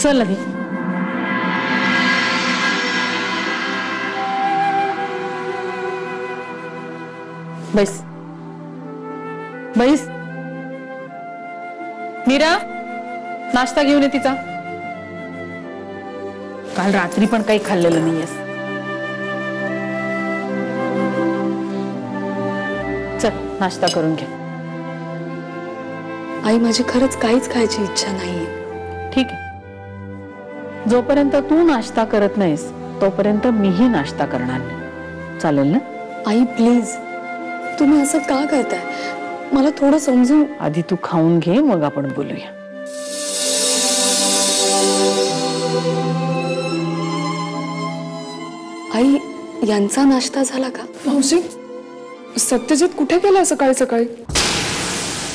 चल आधी. बैस बैस. मीरा, नाश्ता घेऊन ये तिचा. काल रात्री पण काही खाल्लेलं नाहीयेस. चल नाश्ता करून घे. आई माझी खरंच काहीच खायची इच्छा नाहीये. ठीक आहे, जोपर्यंत तू नाश्ता करत नाहीस तोपर्यंत मीही नाश्ता करणार नाही. चालेल ना? आई प्लीज, तुम्ही असं का करताय? मला थोडं समजून. आधी तू खाऊन घे, मग आपण बोलूया. आई, यांचा नाश्ता झाला का? मावशी, सत्यजित कुठे गेला सकाळी सकाळी?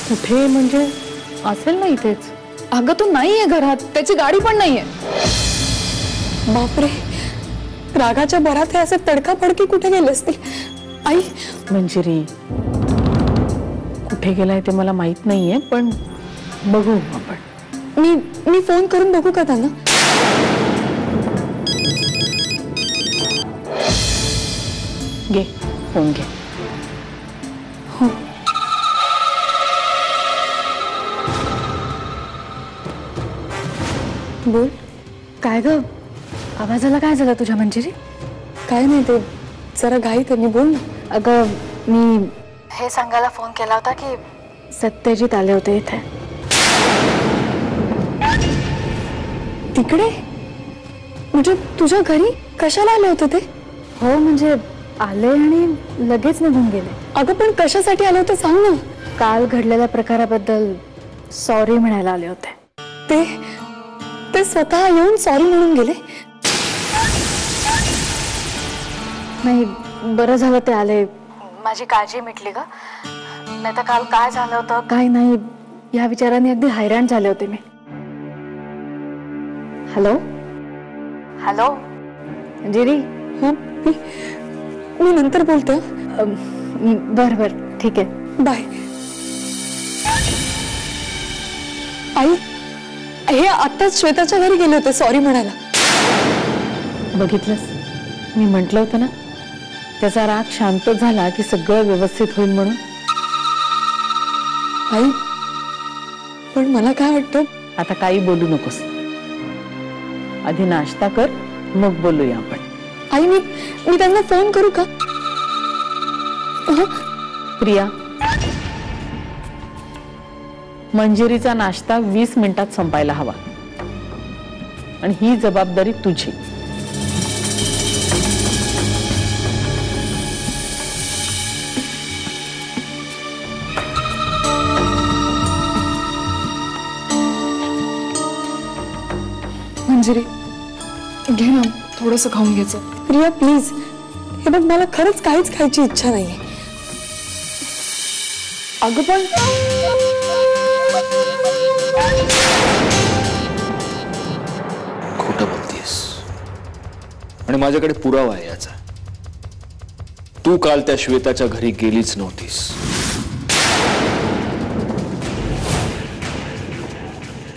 कुठे म्हणजे? असेल ना इथेच. अगं तो नाहीये घरात, त्याची गाडी पण नाहीये. बापरे, रागाच्या भरात हे असे तडकाफडकी कुठे गेले असतील? आई, मंजिरी, कुठे गेलाय ते मला माहित नाहीये, पण बघू आपण. मी फोन करून बघू का त्यांना? घे फोन घे. हो. बोल. काय ग, आवाजाला काय झालं तुझ्या मंजिरी? काय नाही, ते जरा घाईत आहे. मी बोल ना. अगं मी हे सांगायला फोन केला होता की सत्यजित आले होते इथे. तिकडे? म्हणजे तुझ्या घरी कशाला आले होते ते? हो, म्हणजे आले आणि लगेच निघून गेले. अगं पण कशासाठी आले होते सांग ना. काल घडलेल्या प्रकाराबद्दल सॉरी म्हणायला आले होते. ते स्वतः येऊन सॉरी म्हणून गेले? नाही, बरं झालं ते आले. माझी काळजी मिटली ग. नाही तर काल काय झालं होतं काय नाही या विचाराने अगदी हैराण झाले होते मी. Hello hello Manjiri. हा, मी नंतर बोलते. बर बर ठीक आहे, बाय. आई, हे आत्ताच श्वेताच्या घरी गेले होते सॉरी म्हणायला. बघितलंस, मी म्हटलं होतं ना, त्याचा राग शांत झाला की सगळं व्यवस्थित होईल म्हणून. आई, पण मला काय वाटतं, आता काही बोलू नकोस. आधी नाश्ता कर, मग बोलूया आपण. आई, मी त्यांना फोन करू का? प्रिया, मंजिरीचा नाश्ता 20 मिनिटात संपायला हवा आणि ही जबाबदारी तुझी. मंजिरी घे ना, थोडंसं खाऊन घ्यायचं. प्रिया प्लीज, हे बघ मला खरंच काहीच खायची इच्छा नाहीये. अगं पण खोटं बोलतीस आणि माझ्याकडे पुरावा आहे याचा. तू काल त्या श्वेताच्या घरी गेलीच नव्हतीस.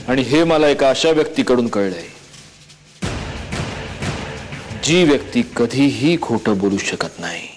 आणि हे मला एका अशा व्यक्तीकडून कळलंय जी व्यक्ती कधीही खोटं बोलू शकत नाही.